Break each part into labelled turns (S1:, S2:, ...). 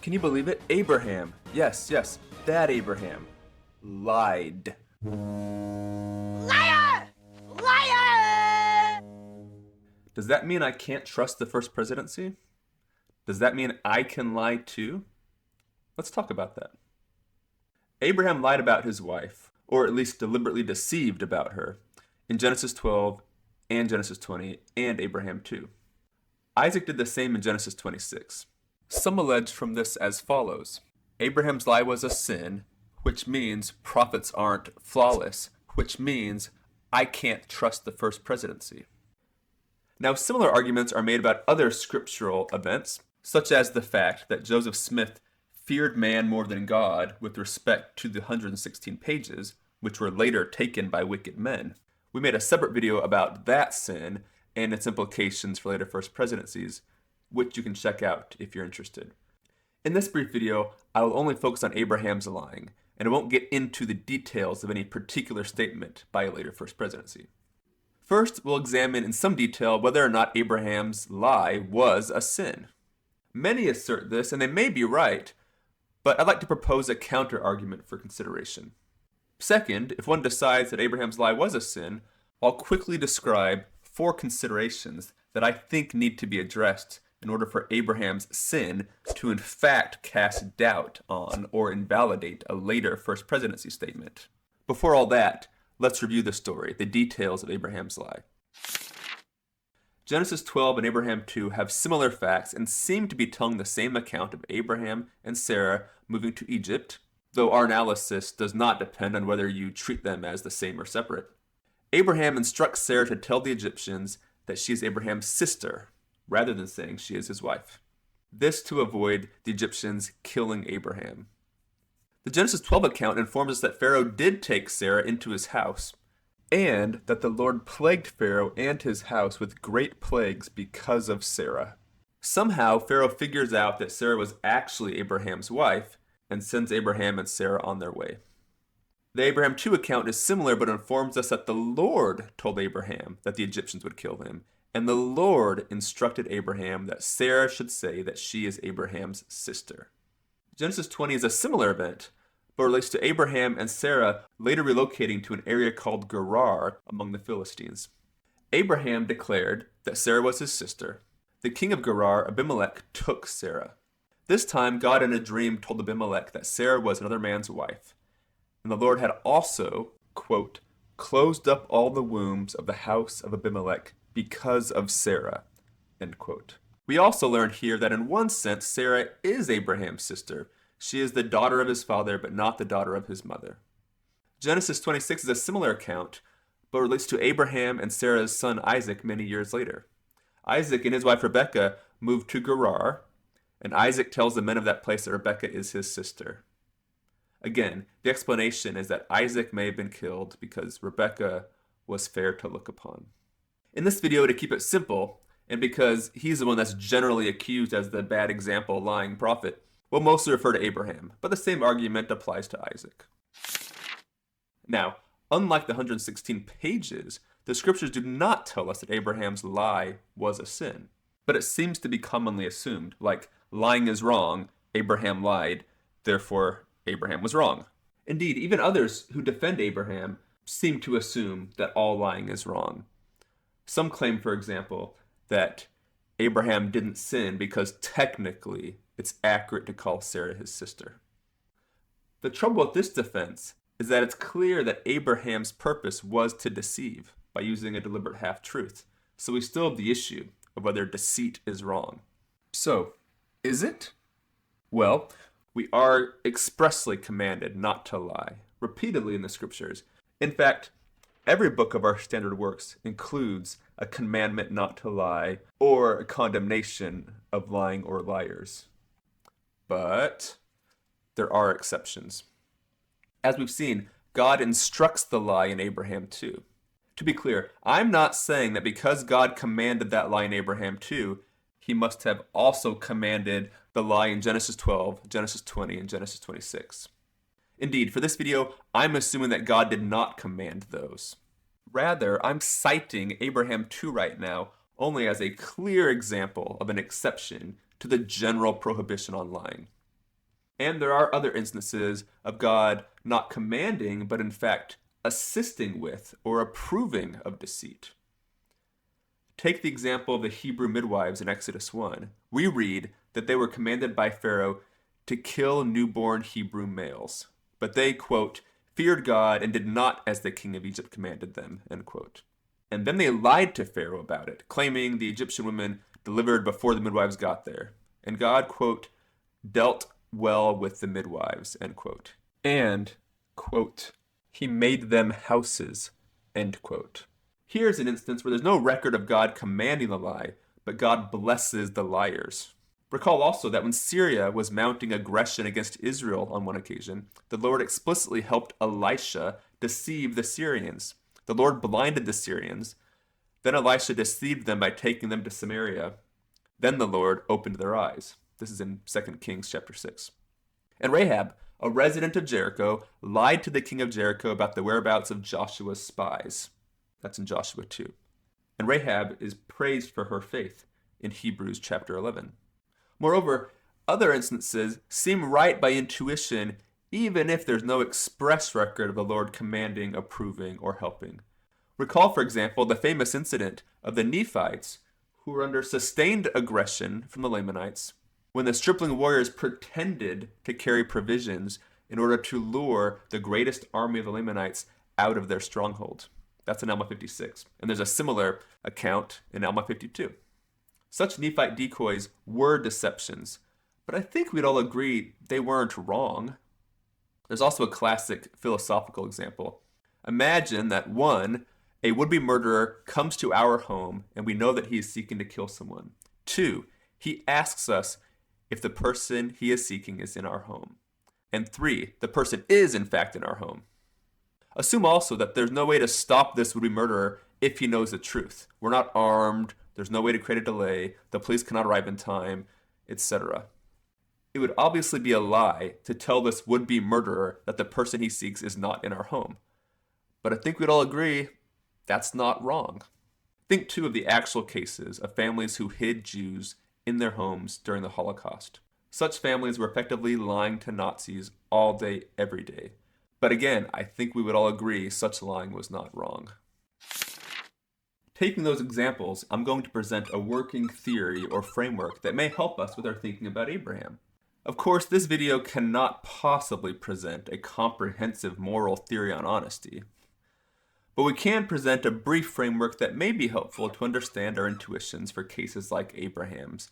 S1: Can you believe it? Abraham, yes, that Abraham, lied.
S2: Liar! Liar!
S1: Does that mean I can't trust the first presidency? Does that mean I can lie too? Let's talk about that. Abraham lied about his wife, or at least deliberately deceived about her, in Genesis 12 and Genesis 20 and Abraham 2. Isaac did the same in Genesis 26. Some allege from this as follows. Abraham's lie was a sin, which means prophets aren't flawless, which means I can't trust the first presidency. Now, similar arguments are made about other scriptural events, such as the fact that Joseph Smith feared man more than God with respect to the 116 pages, which were later taken by wicked men. We made a separate video about that sin and its implications for later first presidencies, which you can check out if you're interested. In this brief video, I will only focus on Abraham's lying, and I won't get into the details of any particular statement by a later first presidency. First, we'll examine in some detail whether or not Abraham's lie was a sin. Many assert this, and they may be right, but I'd like to propose a counter-argument for consideration. Second, if one decides that Abraham's lie was a sin, I'll quickly describe 4 considerations that I think need to be addressed in order for Abraham's sin to in fact cast doubt on or invalidate a later first presidency statement. Before all that, let's review the story, the details of Abraham's lie. Genesis 12 and Abraham 2 have similar facts and seem to be telling the same account of Abraham and Sarah moving to Egypt, though our analysis does not depend on whether you treat them as the same or separate. Abraham instructs Sarah to tell the Egyptians that she is Abraham's sister, rather than saying she is his wife. This to avoid the Egyptians killing Abraham. The Genesis 12 account informs us that Pharaoh did take Sarah into his house, and that the Lord plagued Pharaoh and his house with great plagues because of Sarah. Somehow, Pharaoh figures out that Sarah was actually Abraham's wife and sends Abraham and Sarah on their way. The Abraham 2 account is similar but informs us that the Lord told Abraham that the Egyptians would kill him, and the Lord instructed Abraham that Sarah should say that she is Abraham's sister. Genesis 20 is a similar event, but relates to Abraham and Sarah later relocating to an area called Gerar among the Philistines. Abraham declared that Sarah was his sister. The king of Gerar, Abimelech, took Sarah. This time, God in a dream told Abimelech that Sarah was another man's wife. And the Lord had also, quote, closed up all the wombs of the house of Abimelech because of Sarah, end quote. We also learn here that in one sense, Sarah is Abraham's sister. She is the daughter of his father, but not the daughter of his mother. Genesis 26 is a similar account, but relates to Abraham and Sarah's son Isaac many years later. Isaac and his wife Rebekah moved to Gerar, and Isaac tells the men of that place that Rebekah is his sister. Again, the explanation is that Isaac may have been killed because Rebekah was fair to look upon. In this video, to keep it simple, and because he's the one that's generally accused as the bad example lying prophet, we'll mostly refer to Abraham, but the same argument applies to Isaac. Now, unlike the 116 pages, the scriptures do not tell us that Abraham's lie was a sin, but it seems to be commonly assumed, like lying is wrong, Abraham lied, therefore Abraham was wrong. Indeed, even others who defend Abraham seem to assume that all lying is wrong. Some claim, for example, that Abraham didn't sin because technically it's accurate to call Sarah his sister. The trouble with this defense is that it's clear that Abraham's purpose was to deceive by using a deliberate half-truth. So we still have the issue of whether deceit is wrong. So, is it? Well, we are expressly commanded not to lie, repeatedly in the scriptures. In fact, every book of our standard works includes a commandment not to lie or a condemnation of lying or liars. But there are exceptions. As we've seen, God instructs the lie in Abraham 2. To be clear, I'm not saying that because God commanded that lie in Abraham 2, he must have also commanded the lie in Genesis 12, Genesis 20, and Genesis 26. Indeed, for this video, I'm assuming that God did not command those. Rather, I'm citing Abraham 2 right now only as a clear example of an exception to the general prohibition on lying. And there are other instances of God not commanding, but in fact assisting with or approving of deceit. Take the example of the Hebrew midwives in Exodus 1. We read that they were commanded by Pharaoh to kill newborn Hebrew males, but they, quote, feared God and did not as the king of Egypt commanded them, end quote. And then they lied to Pharaoh about it, claiming the Egyptian women delivered before the midwives got there. And God, quote, dealt well with the midwives, end quote. And, quote, he made them houses, end quote. Here's an instance where there's no record of God commanding the lie, but God blesses the liars. Recall also that when Syria was mounting aggression against Israel on one occasion, the Lord explicitly helped Elisha deceive the Syrians. The Lord blinded the Syrians. Then Elisha deceived them by taking them to Samaria. Then the Lord opened their eyes. This is in 2 Kings chapter 6. And Rahab, a resident of Jericho, lied to the king of Jericho about the whereabouts of Joshua's spies. That's in Joshua 2. And Rahab is praised for her faith in Hebrews chapter 11. Moreover, other instances seem right by intuition, even if there's no express record of the Lord commanding, approving, or helping. Recall, for example, the famous incident of the Nephites, who were under sustained aggression from the Lamanites, when the stripling warriors pretended to carry provisions in order to lure the greatest army of the Lamanites out of their stronghold. That's in Alma 56. And there's a similar account in Alma 52. Such Nephite decoys were deceptions, but I think we'd all agree they weren't wrong. There's also a classic philosophical example. Imagine that one, a would-be murderer comes to our home and we know that he is seeking to kill someone. Two, he asks us if the person he is seeking is in our home. And three, the person is in fact in our home. Assume also that there's no way to stop this would-be murderer if he knows the truth. We're not armed, there's no way to create a delay, the police cannot arrive in time, etc. It would obviously be a lie to tell this would-be murderer that the person he seeks is not in our home. But I think we'd all agree that's not wrong. Think too of the actual cases of families who hid Jews in their homes during the Holocaust. Such families were effectively lying to Nazis all day, every day. But again, I think we would all agree such lying was not wrong. Taking those examples, I'm going to present a working theory or framework that may help us with our thinking about Abraham. Of course, this video cannot possibly present a comprehensive moral theory on honesty, but we can present a brief framework that may be helpful to understand our intuitions for cases like Abraham's,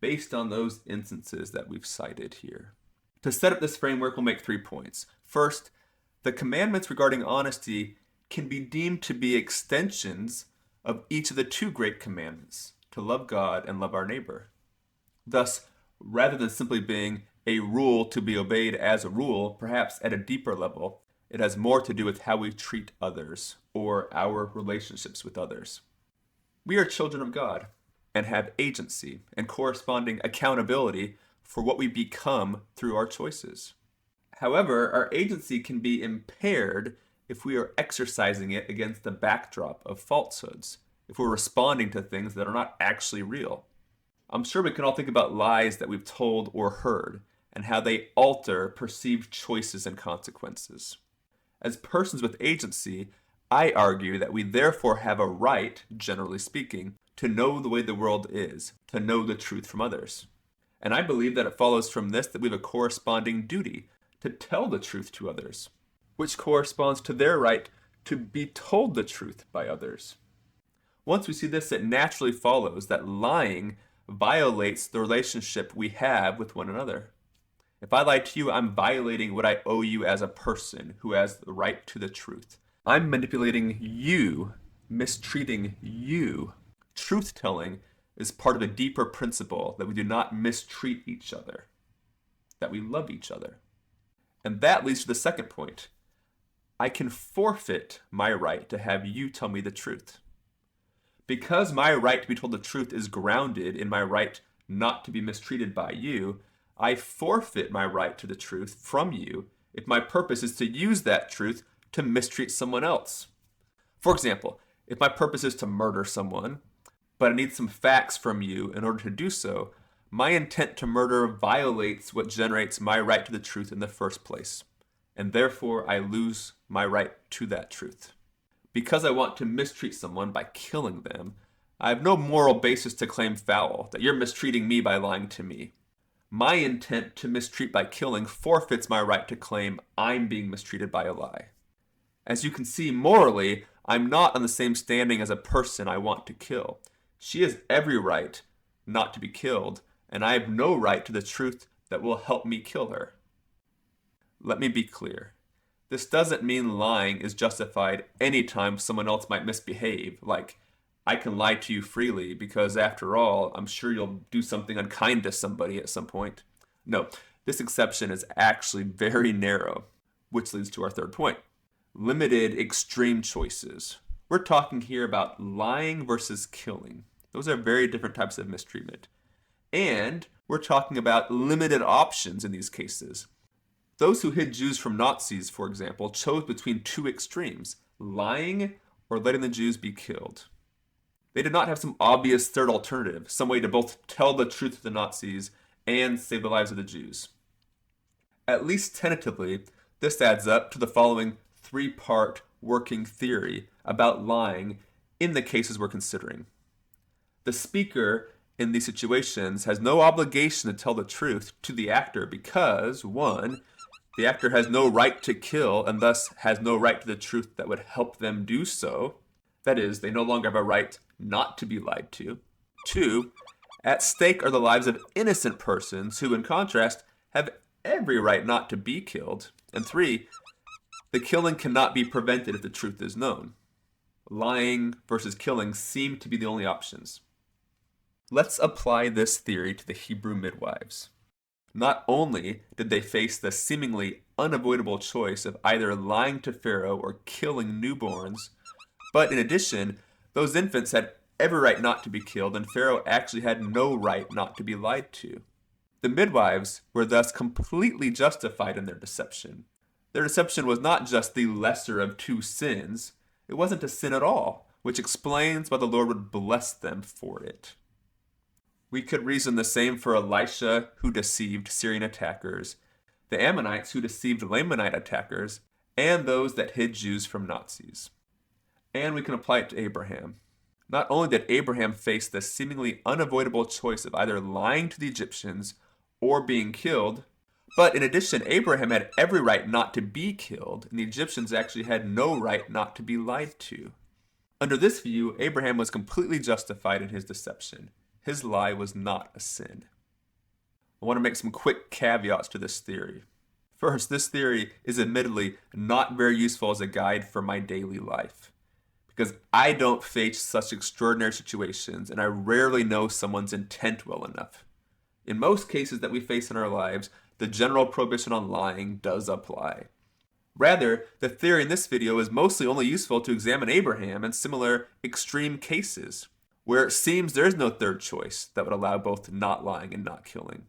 S1: based on those instances that we've cited here. To set up this framework, we'll make 3 points. First, the commandments regarding honesty can be deemed to be extensions of each of the 2 great commandments, to love God and love our neighbor. Thus, rather than simply being a rule to be obeyed as a rule, perhaps at a deeper level, it has more to do with how we treat others or our relationships with others. We are children of God and have agency and corresponding accountability for what we become through our choices. However, our agency can be impaired if we are exercising it against the backdrop of falsehoods, if we're responding to things that are not actually real. I'm sure we can all think about lies that we've told or heard and how they alter perceived choices and consequences. As persons with agency, I argue that we therefore have a right, generally speaking, to know the way the world is, to know the truth from others. And I believe that it follows from this that we have a corresponding duty to tell the truth to others, which corresponds to their right to be told the truth by others. Once we see this, it naturally follows that lying violates the relationship we have with one another. If I lie to you, I'm violating what I owe you as a person who has the right to the truth. I'm manipulating you, mistreating you. Truth-telling is part of a deeper principle that we do not mistreat each other, that we love each other. And that leads to the second point. I can forfeit my right to have you tell me the truth. Because my right to be told the truth is grounded in my right not to be mistreated by you, I forfeit my right to the truth from you if my purpose is to use that truth to mistreat someone else. For example, if my purpose is to murder someone, but I need some facts from you in order to do so, My intent to murder violates what generates my right to the truth in the first place, and therefore I lose my right to that truth. Because I want to mistreat someone by killing them, I have no moral basis to claim foul, that you're mistreating me by lying to me. My intent to mistreat by killing forfeits my right to claim I'm being mistreated by a lie. As you can see, morally, I'm not on the same standing as a person I want to kill. She has every right not to be killed, and I have no right to the truth that will help me kill her. Let me be clear. This doesn't mean lying is justified anytime someone else might misbehave, like, I can lie to you freely because, after all, I'm sure you'll do something unkind to somebody at some point. No, this exception is actually very narrow, which leads to our third point. Limited extreme choices. We're talking here about lying versus killing. Those are very different types of mistreatment. And we're talking about limited options in these cases. Those who hid Jews from Nazis, for example, chose between two extremes, lying or letting the Jews be killed. They did not have some obvious third alternative, some way to both tell the truth to the Nazis and save the lives of the Jews. At least tentatively, this adds up to the following three-part working theory about lying in the cases we're considering. The speaker in these situations has no obligation to tell the truth to the actor because, 1, the actor has no right to kill and thus has no right to the truth that would help them do so. That is, they no longer have a right not to be lied to. 2, at stake are the lives of innocent persons who, in contrast, have every right not to be killed. And 3, the killing cannot be prevented if the truth is known. Lying versus killing seem to be the only options. Let's apply this theory to the Hebrew midwives. Not only did they face the seemingly unavoidable choice of either lying to Pharaoh or killing newborns, but in addition, those infants had every right not to be killed, and Pharaoh actually had no right not to be lied to. The midwives were thus completely justified in their deception. Their deception was not just the lesser of two sins, it wasn't a sin at all, which explains why the Lord would bless them for it. We could reason the same for Elisha, who deceived Syrian attackers, the Ammonites who deceived Lamanite attackers, and those that hid Jews from Nazis. And we can apply it to Abraham. Not only did Abraham face the seemingly unavoidable choice of either lying to the Egyptians or being killed, but in addition, Abraham had every right not to be killed, and the Egyptians actually had no right not to be lied to. Under this view, Abraham was completely justified in his deception. His lie was not a sin. I want to make some quick caveats to this theory. First, this theory is admittedly not very useful as a guide for my daily life, because I don't face such extraordinary situations and I rarely know someone's intent well enough. In most cases that we face in our lives, the general prohibition on lying does apply. Rather, the theory in this video is mostly only useful to examine Abraham and similar extreme cases, where it seems there is no third choice that would allow both not lying and not killing.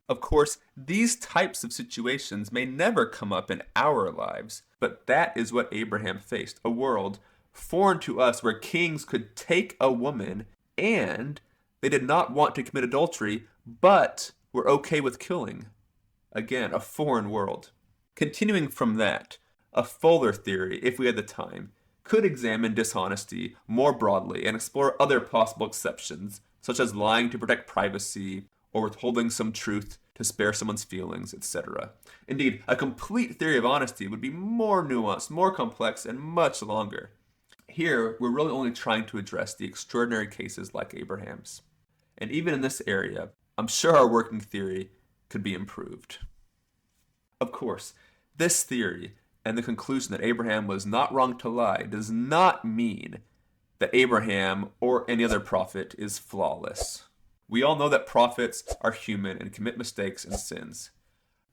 S1: Of course, these types of situations may never come up in our lives, but that is what Abraham faced, a world foreign to us where kings could take a woman and they did not want to commit adultery, but were okay with killing. Again, a foreign world. Continuing from that, a fuller theory, if we had the time, could examine dishonesty more broadly and explore other possible exceptions, such as lying to protect privacy or withholding some truth to spare someone's feelings, etc. Indeed, a complete theory of honesty would be more nuanced, more complex, and much longer. Here, we're really only trying to address the extraordinary cases like Abraham's. And even in this area, I'm sure our working theory could be improved. Of course, this theory and the conclusion that Abraham was not wrong to lie does not mean that Abraham or any other prophet is flawless. We all know that prophets are human and commit mistakes and sins.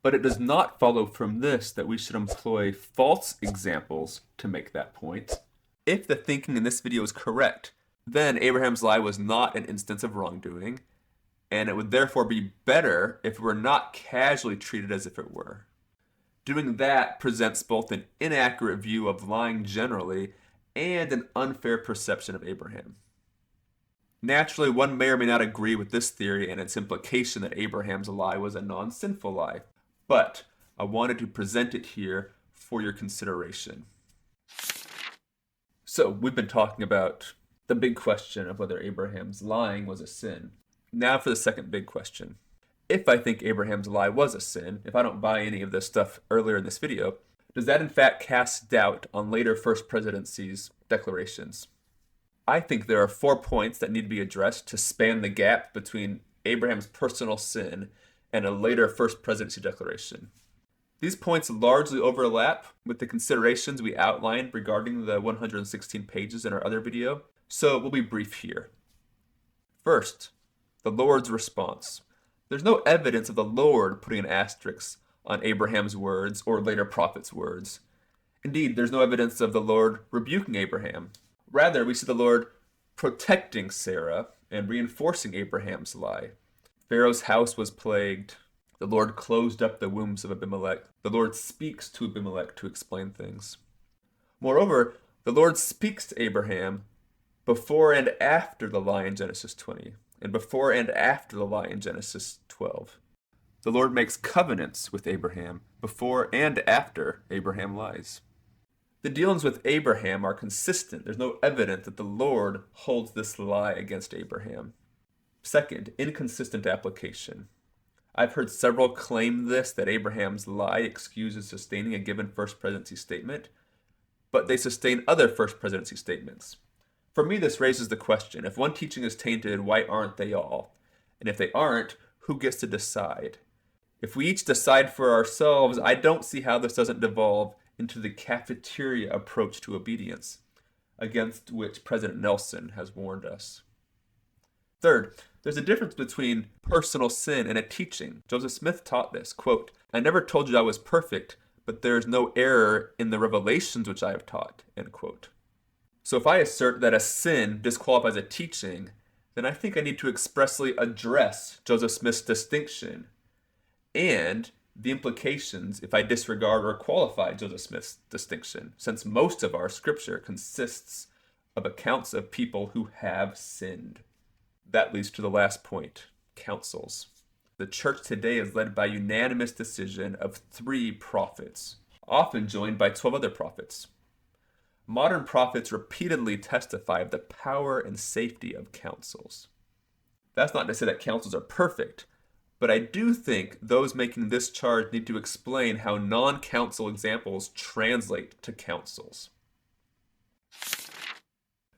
S1: But it does not follow from this that we should employ false examples to make that point. If the thinking in this video is correct, then Abraham's lie was not an instance of wrongdoing, and it would therefore be better if it were not casually treated as if it were. Doing that presents both an inaccurate view of lying generally and an unfair perception of Abraham. Naturally, one may or may not agree with this theory and its implication that Abraham's lie was a non-sinful lie, but I wanted to present it here for your consideration. So, we've been talking about the big question of whether Abraham's lying was a sin. Now for the second big question. If I think Abraham's lie was a sin, if I don't buy any of this stuff earlier in this video, does that in fact cast doubt on later First Presidency's declarations? I think there are 4 points that need to be addressed to span the gap between Abraham's personal sin and a later First Presidency declaration. These points largely overlap with the considerations we outlined regarding the 116 pages in our other video, so we'll be brief here. First, the Lord's response. There's no evidence of the Lord putting an asterisk on Abraham's words or later prophets' words. Indeed, there's no evidence of the Lord rebuking Abraham. Rather, we see the Lord protecting Sarah and reinforcing Abraham's lie. Pharaoh's house was plagued. The Lord closed up the wombs of Abimelech. The Lord speaks to Abimelech to explain things. Moreover, the Lord speaks to Abraham before and after the lie in Genesis 20, and before and after the lie in Genesis 12. The Lord makes covenants with Abraham before and after Abraham lies. The dealings with Abraham are consistent. There's no evidence that the Lord holds this lie against Abraham. Second, inconsistent application. I've heard several claim this, that Abraham's lie excuses sustaining a given First Presidency statement, but they sustain other First Presidency statements. For me, this raises the question, if one teaching is tainted, why aren't they all? And if they aren't, who gets to decide? If we each decide for ourselves, I don't see how this doesn't devolve into the cafeteria approach to obedience, against which President Nelson has warned us. Third, there's a difference between personal sin and a teaching. Joseph Smith taught this, quote, "I never told you I was perfect, but there is no error in the revelations which I have taught," end quote. So if I assert that a sin disqualifies a teaching, then I think I need to expressly address Joseph Smith's distinction and the implications if I disregard or qualify Joseph Smith's distinction, since most of our scripture consists of accounts of people who have sinned. That leads to the last point, councils. The church today is led by unanimous decision of 3 prophets, often joined by 12 other prophets. Modern prophets repeatedly testify of the power and safety of councils. That's not to say that councils are perfect, but I do think those making this charge need to explain how non-council examples translate to councils.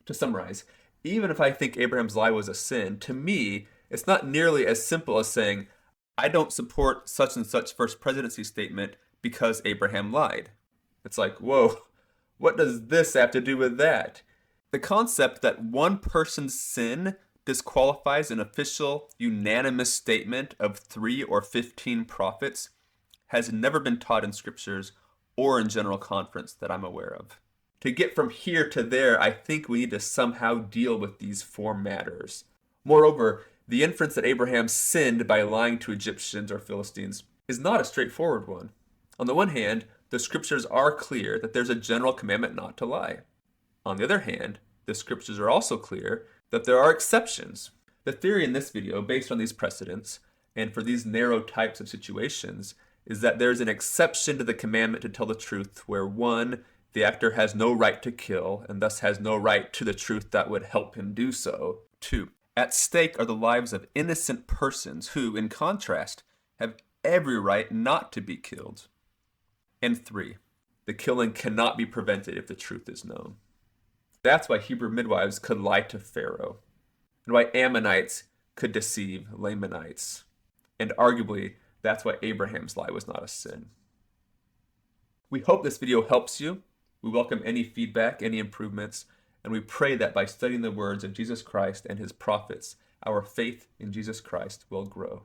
S1: To summarize, even if I think Abraham's lie was a sin, to me, it's not nearly as simple as saying, I don't support such and such First Presidency statement because Abraham lied. It's like, whoa, what does this have to do with that? The concept that one person's sin disqualifies an official, unanimous statement of 3 or 15 prophets has never been taught in scriptures or in general conference that I'm aware of. To get from here to there, I think we need to somehow deal with these 4 matters. Moreover, the inference that Abraham sinned by lying to Egyptians or Philistines is not a straightforward one. On the one hand, the scriptures are clear that there's a general commandment not to lie. On the other hand, the scriptures are also clear that there are exceptions. The theory in this video, based on these precedents, and for these narrow types of situations, is that there's an exception to the commandment to tell the truth where 1, the actor has no right to kill, and thus has no right to the truth that would help him do so. 2, at stake are the lives of innocent persons who, in contrast, have every right not to be killed. And 3, the killing cannot be prevented if the truth is known. That's why Hebrew midwives could lie to Pharaoh, and why Ammonites could deceive Lamanites. And arguably, that's why Abraham's lie was not a sin. We hope this video helps you. We welcome any feedback, any improvements, and we pray that by studying the words of Jesus Christ and his prophets, our faith in Jesus Christ will grow.